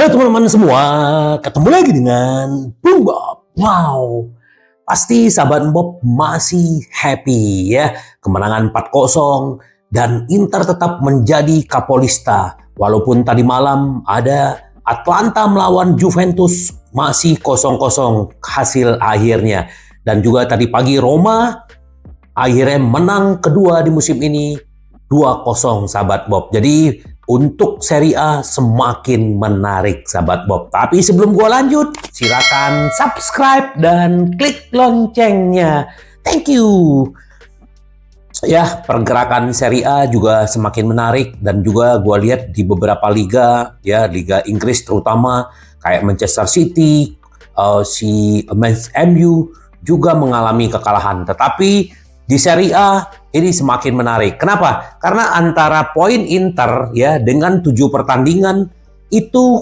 Halo teman-teman semua, ketemu lagi dengan Bung Bob. Wow, pasti sahabat Bob masih happy ya. Kemenangan 4-0 dan Inter tetap menjadi kapolista. Walaupun tadi malam ada Atlanta melawan Juventus masih 0-0 hasil akhirnya. Dan juga tadi pagi Roma akhirnya menang kedua di musim ini 2-0 sahabat Bob. Jadi untuk Serie A semakin menarik sahabat Bob. Tapi sebelum gua lanjut, silakan subscribe dan klik loncengnya. Thank you. Ya, pergerakan Serie A juga semakin menarik dan juga gua lihat di beberapa liga, ya Liga Inggris terutama kayak Manchester City, si MU juga mengalami kekalahan. Tetapi di Serie A ini semakin menarik. Kenapa? Karena antara poin Inter ya dengan 7 pertandingan itu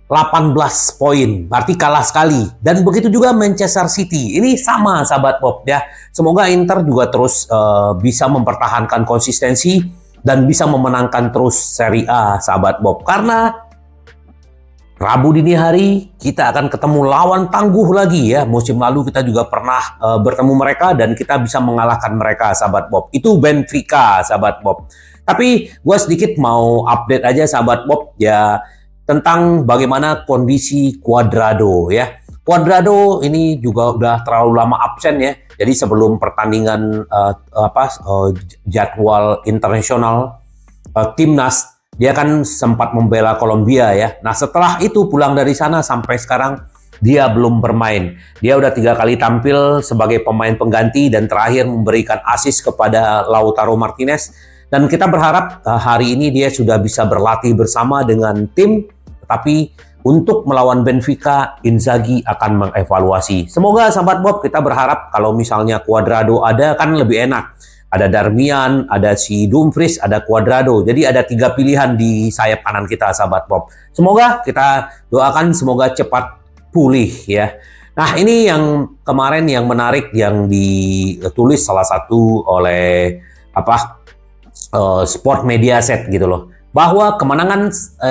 18 poin, berarti kalah sekali. Dan begitu juga Manchester City. Ini sama sahabat Bob ya. Semoga Inter juga terus bisa mempertahankan konsistensi dan bisa memenangkan terus Serie A sahabat Bob. Karena Rabu dini hari kita akan ketemu lawan tangguh lagi ya. Musim lalu kita juga pernah bertemu mereka dan kita bisa mengalahkan mereka sahabat Bob. Itu Benfica sahabat Bob. Tapi gue sedikit mau update aja sahabat Bob ya tentang bagaimana kondisi Cuadrado ya. Cuadrado ini juga udah terlalu lama absen ya. Jadi sebelum pertandingan jadwal internasional timnas, dia kan sempat membela Kolombia ya. Nah setelah itu pulang dari sana sampai sekarang dia belum bermain. Dia udah 3 kali tampil sebagai pemain pengganti dan terakhir memberikan assist kepada Lautaro Martinez. Dan kita berharap hari ini dia sudah bisa berlatih bersama dengan tim. Tetapi untuk melawan Benfica, Inzaghi akan mengevaluasi. Semoga sahabat Bob, kita berharap kalau misalnya Cuadrado ada kan lebih enak. Ada Darmian, ada si Dumfries, ada Cuadrado. Jadi ada 3 pilihan di sayap kanan kita, sahabat Bob. Semoga kita doakan semoga cepat pulih ya. Nah ini yang kemarin yang menarik yang ditulis salah satu oleh Sport Mediaset gitu loh. Bahwa kemenangan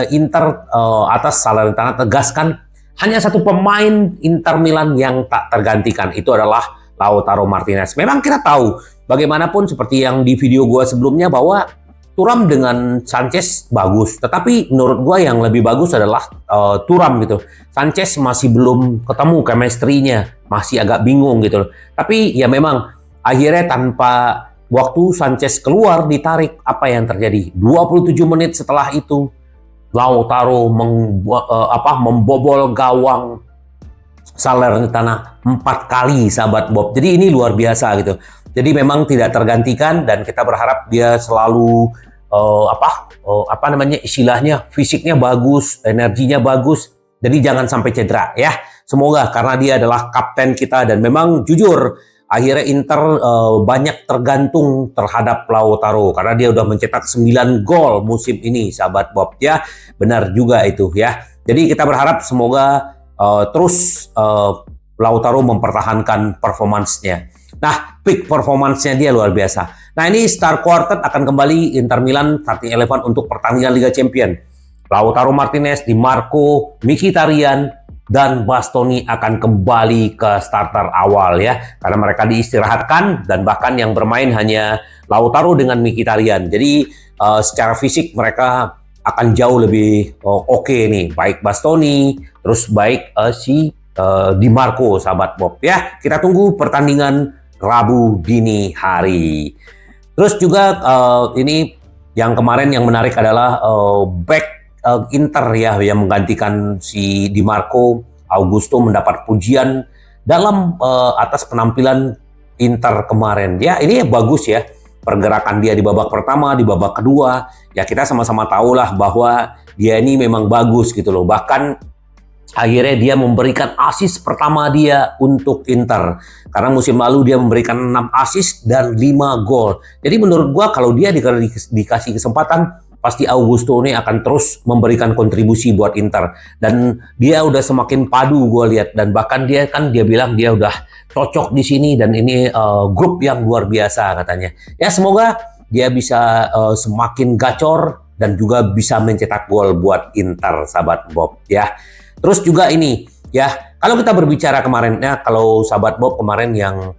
Inter atas Salernitana tegaskan hanya satu pemain Inter Milan yang tak tergantikan. Itu adalah Lautaro Martinez. Memang kita tahu bagaimanapun seperti yang di video gua sebelumnya bahwa Thuram dengan Sanchez bagus, tetapi menurut gua yang lebih bagus adalah Thuram gitu. Sanchez masih belum ketemu chemistry-nya, masih agak bingung gitu. Tapi ya memang akhirnya tanpa waktu Sanchez keluar ditarik, apa yang terjadi? 27 menit setelah itu Lautaro membobol gawang Salernitana 4 kali sahabat Bob. Jadi ini luar biasa gitu. Jadi memang tidak tergantikan dan kita berharap dia selalu istilahnya fisiknya bagus, energinya bagus. Jadi jangan sampai cedera ya. Semoga karena dia adalah kapten kita dan memang jujur akhirnya Inter banyak tergantung terhadap Lautaro karena dia udah mencetak 9 gol musim ini sahabat Bob ya. Benar juga itu ya. Jadi kita berharap semoga terus Lautaro mempertahankan performansnya. Nah, peak performansnya dia luar biasa. Nah, ini Star Quartet akan kembali Inter Milan starting 11 untuk pertandingan Liga Champion. Lautaro Martinez, Di Marco, Mkhitaryan, dan Bastoni akan kembali ke starter awal ya. Karena mereka diistirahatkan dan bahkan yang bermain hanya Lautaro dengan Mkhitaryan. Jadi secara fisik mereka akan jauh lebih oke nih. Baik Bastoni, terus baik Di Marco sahabat Bob ya. Kita tunggu pertandingan Rabu dini hari. Terus juga ini yang kemarin yang menarik adalah back Inter ya yang menggantikan si Di Marco. Augusto mendapat pujian dalam atas penampilan Inter kemarin. Ya ini bagus ya. Pergerakan dia di babak pertama, di babak kedua. Ya kita sama-sama tahulah bahwa dia ini memang bagus gitu loh. Bahkan akhirnya dia memberikan assist pertama dia untuk Inter. Karena musim lalu dia memberikan 6 assist dan 5 gol. Jadi menurut gua kalau dia dikasih kesempatan, pasti Augusto ini akan terus memberikan kontribusi buat Inter. Dan dia udah semakin padu gua lihat. Dan bahkan dia bilang dia udah cocok di sini dan ini grup yang luar biasa katanya. Ya semoga dia bisa semakin gacor dan juga bisa mencetak gol buat Inter, sahabat Bob ya. Terus juga ini ya, kalau kita berbicara kemarinnya, kalau sahabat Bob kemarin yang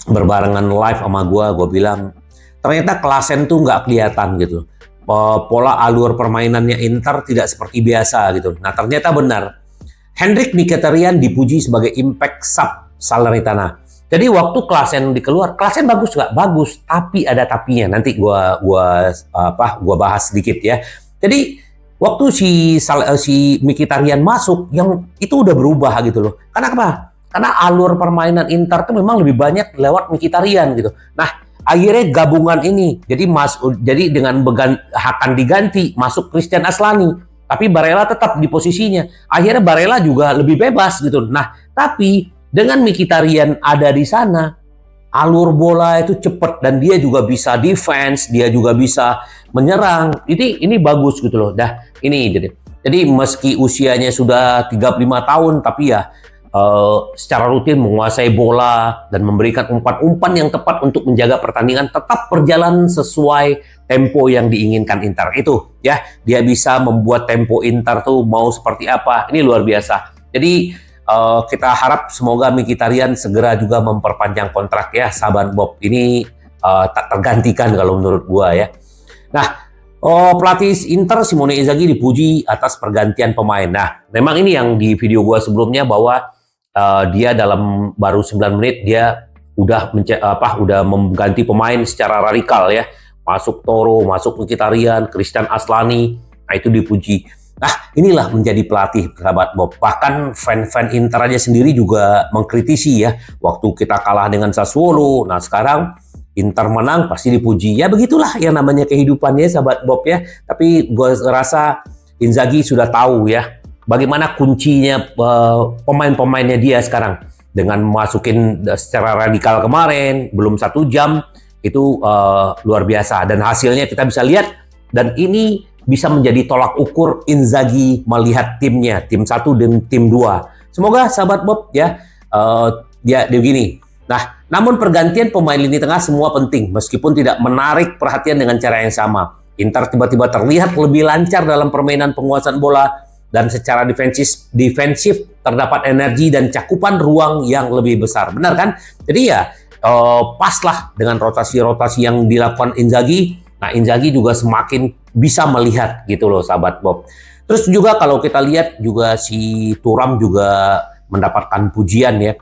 berbarengan live sama gue bilang ternyata Klaassen tuh nggak kelihatan gitu. Pola alur permainannya Inter tidak seperti biasa gitu. Nah ternyata benar. Henrik Mkhitaryan dipuji sebagai impact sub Salernitana. Jadi waktu Klaassen dikeluar, Klaassen bagus nggak? Bagus, tapi ada tapinya. Nanti gua bahas sedikit ya. Jadi waktu si Mkhitaryan masuk, yang itu udah berubah gitu loh. Karena apa? Karena alur permainan Inter tuh memang lebih banyak lewat Mkhitaryan gitu. Nah, akhirnya gabungan ini, jadi dengan akan diganti masuk Christian Aslani. Tapi Barella tetap di posisinya. Akhirnya Barella juga lebih bebas gitu. Nah, tapi dengan Mkhitaryan ada di sana, alur bola itu cepat dan dia juga bisa defense, dia juga bisa menyerang. Ini bagus gitu loh. Ini jadi meski usianya sudah 35 tahun tapi ya secara rutin menguasai bola dan memberikan umpan-umpan yang tepat untuk menjaga pertandingan tetap berjalan sesuai tempo yang diinginkan Inter. Itu ya, dia bisa membuat tempo Inter tuh mau seperti apa. Ini luar biasa. Jadi kita harap semoga Mkhitaryan segera juga memperpanjang kontrak ya, sahabat Bob. Ini tak tergantikan kalau menurut gua ya. Nah, pelatih Inter Simone Inzaghi dipuji atas pergantian pemain. Nah, memang ini yang di video gua sebelumnya bahwa dia dalam baru 9 menit dia udah mengganti pemain secara radikal ya. Masuk Toro, masuk Mkhitaryan, Christian Aslani. Nah, itu dipuji. Nah, inilah menjadi pelatih, sahabat Bob. Bahkan fan-fan Inter aja sendiri juga mengkritisi ya. Waktu kita kalah dengan Sassuolo, nah sekarang Inter menang pasti dipuji. Ya begitulah yang namanya kehidupannya, sahabat Bob ya. Tapi gue rasa Inzaghi sudah tahu ya bagaimana kuncinya pemain-pemainnya dia sekarang. Dengan masukin secara radikal kemarin, belum 1 jam, itu luar biasa. Dan hasilnya kita bisa lihat, dan ini bisa menjadi tolak ukur Inzaghi melihat timnya, tim 1 dan tim 2. Semoga sahabat Bob ya, dia begini. Nah, namun pergantian pemain lini tengah semua penting, meskipun tidak menarik perhatian dengan cara yang sama. Inter tiba-tiba terlihat lebih lancar dalam permainan penguasaan bola, dan secara defensif terdapat energi dan cakupan ruang yang lebih besar. Benar kan? Jadi ya, pas lah dengan rotasi-rotasi yang dilakukan Inzaghi. Nah, Inzaghi juga semakin bisa melihat gitu loh, sahabat Bob. Terus juga kalau kita lihat juga si Thuram juga mendapatkan pujian ya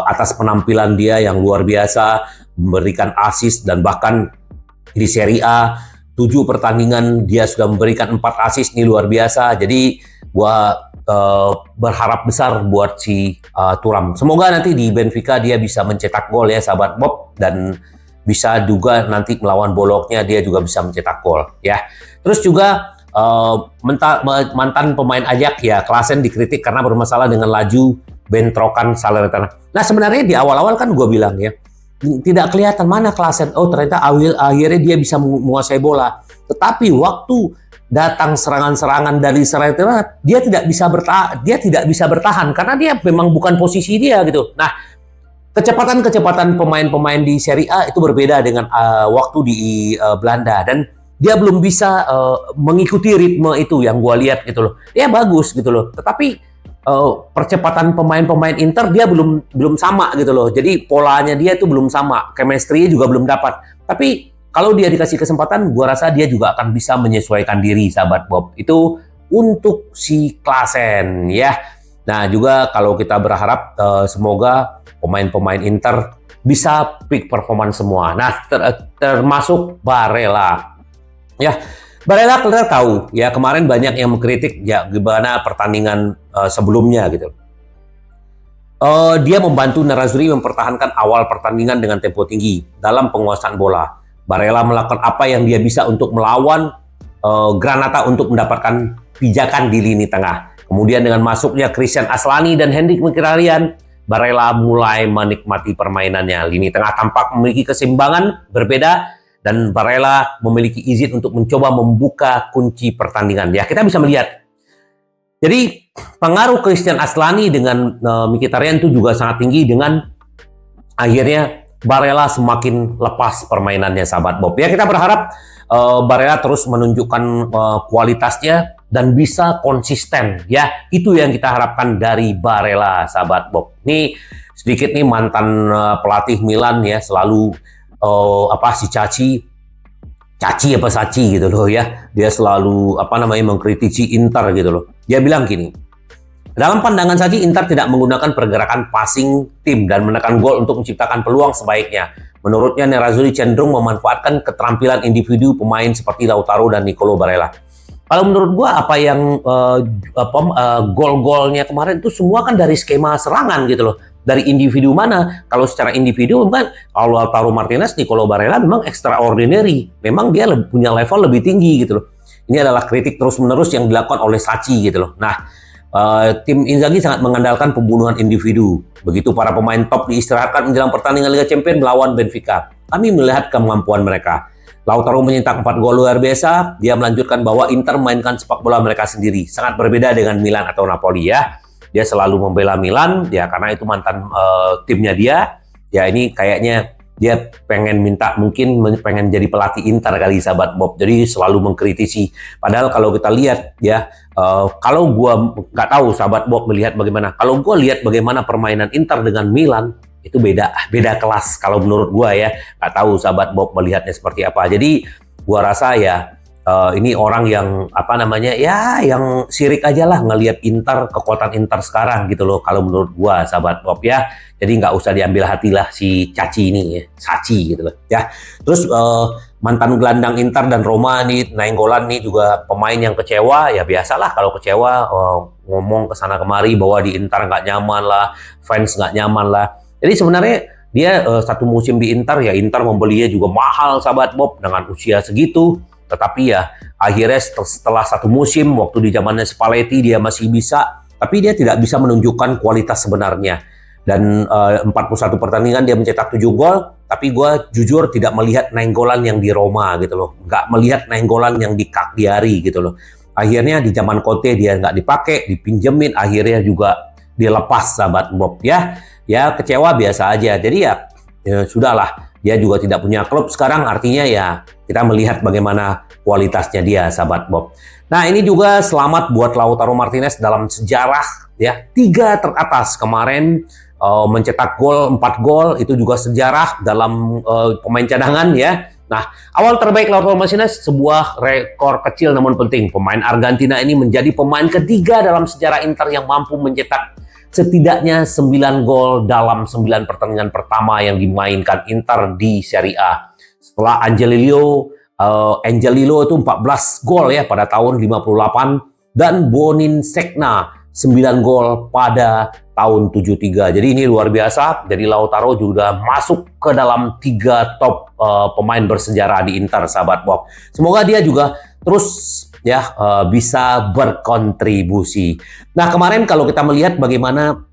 atas penampilan dia yang luar biasa, memberikan assist dan bahkan di Serie A 7 pertandingan dia sudah memberikan 4 assist, ini luar biasa. Jadi gua berharap besar buat si Thuram. Semoga nanti di Benfica dia bisa mencetak gol ya, sahabat Bob, dan bisa juga nanti melawan Bologna dia juga bisa mencetak gol ya. Terus juga mantan pemain Ajax ya, Klaassen dikritik karena bermasalah dengan laju bentrokan Salernitana. Nah sebenarnya di awal-awal kan gue bilang ya, tidak kelihatan mana Klaassen. Oh ternyata akhirnya dia bisa menguasai bola. Tetapi waktu datang serangan-serangan dari Salernitana, dia tidak bisa bertahan karena dia memang bukan posisi dia gitu. Nah, kecepatan pemain-pemain di Serie A itu berbeda dengan waktu di Belanda, dan dia belum bisa mengikuti ritme itu yang gua lihat gitu loh. Dia bagus gitu loh, tetapi percepatan pemain-pemain Inter dia belum sama gitu loh. Jadi polanya dia itu belum sama, chemistry-nya juga belum dapat. Tapi kalau dia dikasih kesempatan, gua rasa dia juga akan bisa menyesuaikan diri, sahabat Bob. Itu untuk si Klaassen ya. Nah juga kalau kita berharap semoga pemain-pemain Inter bisa peak performance semua. Nah, termasuk Barella. Ya, Barella kita tahu ya, kemarin banyak yang mengkritik ya gimana pertandingan sebelumnya gitu. Dia membantu Nerazzurri mempertahankan awal pertandingan dengan tempo tinggi dalam penguasaan bola. Barella melakukan apa yang dia bisa untuk melawan Granata untuk mendapatkan pijakan di lini tengah. Kemudian dengan masuknya Christian Aslani dan Henrik Mkhitaryan, Barella mulai menikmati permainannya. Lini tengah tampak memiliki keseimbangan berbeda, dan Barella memiliki izin untuk mencoba membuka kunci pertandingan. Ya, kita bisa melihat. Jadi, pengaruh Christian Aslani dengan Mkhitaryan itu juga sangat tinggi, dengan akhirnya Barella semakin lepas permainannya, sahabat Bob. Ya, kita berharap Barella terus menunjukkan kualitasnya dan bisa konsisten. Ya, itu yang kita harapkan dari Barella, sahabat Bob. Nih sedikit nih mantan pelatih Milan ya, selalu si Caci apa Saci gitu loh ya. Dia selalu mengkritisi Inter gitu loh. Dia bilang gini, dalam pandangan Saci, Inter tidak menggunakan pergerakan passing tim dan menekan gol untuk menciptakan peluang sebaiknya. Menurutnya, Nerazzurri cenderung memanfaatkan keterampilan individu pemain seperti Lautaro dan Nicolo Barella. Kalau menurut gua apa yang gol-golnya kemarin itu semua kan dari skema serangan gitu loh. Dari individu mana? Kalau secara individu kan kalau Lautaro Martinez, Nicolo Barella memang extraordinary. Memang dia punya level lebih tinggi gitu loh. Ini adalah kritik terus-menerus yang dilakukan oleh Saci gitu loh. Nah, tim Inzaghi sangat mengandalkan pembunuhan individu. Begitu para pemain top diistirahatkan menjelang pertandingan Liga Champions melawan Benfica. Kami melihat kemampuan mereka. Lautaro mencetak 4 gol luar biasa. Dia melanjutkan bahwa Inter memainkan sepak bola mereka sendiri. Sangat berbeda dengan Milan atau Napoli ya. Dia selalu membela Milan ya karena itu mantan timnya dia. Ya ini kayaknya dia pengen jadi pelatih Inter kali, sahabat Bob. Jadi selalu mengkritisi. Padahal kalau kita lihat ya, kalau gua nggak tahu sahabat Bob melihat bagaimana. Kalau gua lihat bagaimana permainan Inter dengan Milan, itu beda kelas kalau menurut gua ya. Nggak tahu sahabat Bob melihatnya seperti apa. Jadi gua rasa ya ini orang yang yang sirik aja lah ngelihat Inter, kekuatan Inter sekarang gitu loh kalau menurut gua, sahabat Bob ya. Jadi nggak usah diambil hati lah si Caci ini ya, Saci gitu loh ya. Terus mantan gelandang Inter dan Roma nih, Nainggolan nih juga pemain yang kecewa. Ya biasalah kalau kecewa ngomong kesana kemari bahwa di Inter nggak nyaman lah, fans nggak nyaman lah. Jadi sebenarnya dia satu musim di Inter ya, Inter membelinya juga mahal, sahabat Bob, dengan usia segitu. Tetapi ya akhirnya setelah satu musim waktu di zamannya Spalletti dia masih bisa, tapi dia tidak bisa menunjukkan kualitas sebenarnya. Dan 41 pertandingan dia mencetak 7 gol, tapi gue jujur tidak melihat Nainggolan yang di Roma gitu loh. Nggak melihat Nainggolan yang di Cagliari gitu loh. Akhirnya di zaman Conte dia nggak dipakai, dipinjemin, akhirnya juga dilepas, sahabat Bob ya. Ya kecewa biasa aja. Jadi ya sudahlah. Dia juga tidak punya klub sekarang, artinya ya kita melihat bagaimana kualitasnya dia, sahabat Bob. Nah ini juga selamat buat Lautaro Martinez dalam sejarah ya, 3 teratas kemarin mencetak gol 4 gol, itu juga sejarah dalam pemain cadangan ya. Nah awal terbaik Lautaro Martinez sebuah rekor kecil namun penting. Pemain Argentina ini menjadi pemain ketiga dalam sejarah Inter yang mampu mencetak setidaknya 9 gol dalam 9 pertandingan pertama yang dimainkan Inter di Serie A. Setelah Angelillo itu 14 gol ya pada tahun 58 dan Bonin Segna 9 gol pada tahun 73. Jadi ini luar biasa. Jadi Lautaro juga masuk ke dalam 3 top pemain bersejarah di Inter, sahabat Bob. Semoga dia juga terus ya bisa berkontribusi. Nah kemarin kalau kita melihat bagaimana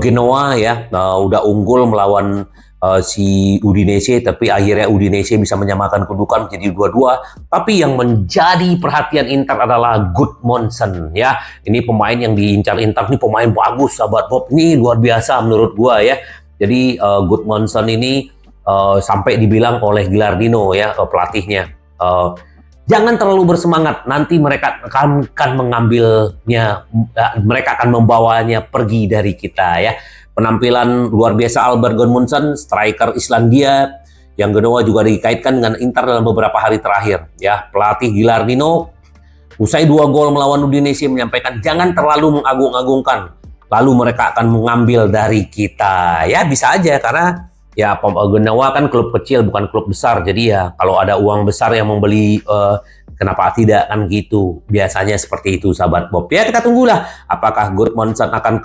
Genoa ya udah unggul melawan si Udinese, tapi akhirnya Udinese bisa menyamakan kedudukan menjadi 2-2. Tapi yang menjadi perhatian Inter adalah Gudmundsson ya. Ini pemain yang diincar Inter, ini pemain bagus, sahabat Bob. Ini luar biasa menurut gua ya. Jadi Gudmundsson ini sampai dibilang oleh Gilardino ya pelatihnya, jangan terlalu bersemangat, nanti mereka akan mengambilnya, mereka akan membawanya pergi dari kita ya. Penampilan luar biasa Albert Gudmundsson, striker Islandia, yang Genoa juga dikaitkan dengan Inter dalam beberapa hari terakhir ya. Pelatih Gilardino usai 2 gol melawan Udinese menyampaikan jangan terlalu mengagung-agungkan, lalu mereka akan mengambil dari kita. Ya bisa aja karena ya Genoa kan klub kecil bukan klub besar, jadi ya kalau ada uang besar yang membeli kenapa tidak kan gitu, biasanya seperti itu, sahabat Bob. Ya kita tunggulah apakah Gudmundsson akan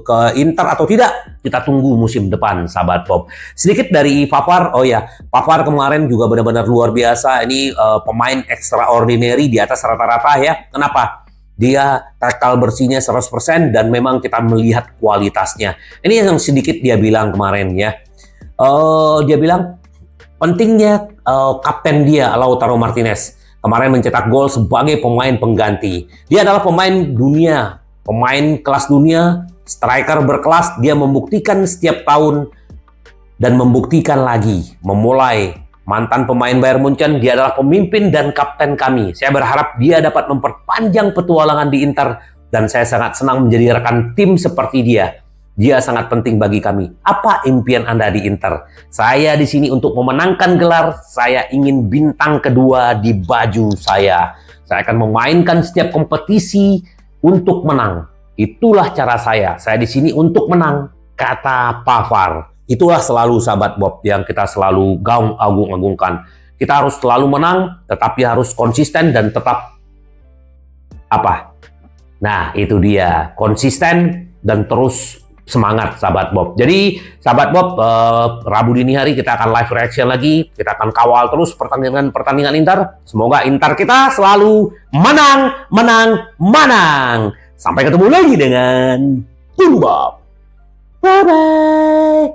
ke Inter atau tidak, kita tunggu musim depan, sahabat Bob. Sedikit dari Pavard, oh ya Pavard kemarin juga benar-benar luar biasa. Ini pemain extraordinary di atas rata-rata ya. Kenapa? Dia tackle bersihnya 100% dan memang kita melihat kualitasnya. Ini yang sedikit dia bilang kemarin ya. Dia bilang pentingnya kapten dia Lautaro Martinez kemarin mencetak gol sebagai pemain pengganti. Dia adalah pemain dunia, pemain kelas dunia, striker berkelas. Dia membuktikan setiap tahun dan membuktikan lagi, memulai mantan pemain Bayern Munchen, dia adalah pemimpin dan kapten kami. Saya berharap dia dapat memperpanjang petualangan di Inter dan saya sangat senang menjadi rekan tim seperti dia. Dia sangat penting bagi kami. Apa impian Anda di Inter? Saya di sini untuk memenangkan gelar. Saya ingin bintang kedua di baju saya. Saya akan memainkan setiap kompetisi untuk menang. Itulah cara saya. Saya di sini untuk menang, kata Pavard. Itulah selalu sahabat Bob yang kita selalu agung-agungkan. Kita harus selalu menang, tetapi harus konsisten dan tetap apa? Nah, itu dia. Konsisten dan terus semangat sahabat Bob. Jadi sahabat Bob, Rabu dini hari kita akan live reaction lagi. Kita akan kawal terus pertandingan Inter. Semoga Inter kita selalu menang, menang, menang. Sampai ketemu lagi dengan Bob. Bye bye.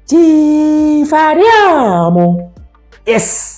Ci vediamo. Yes.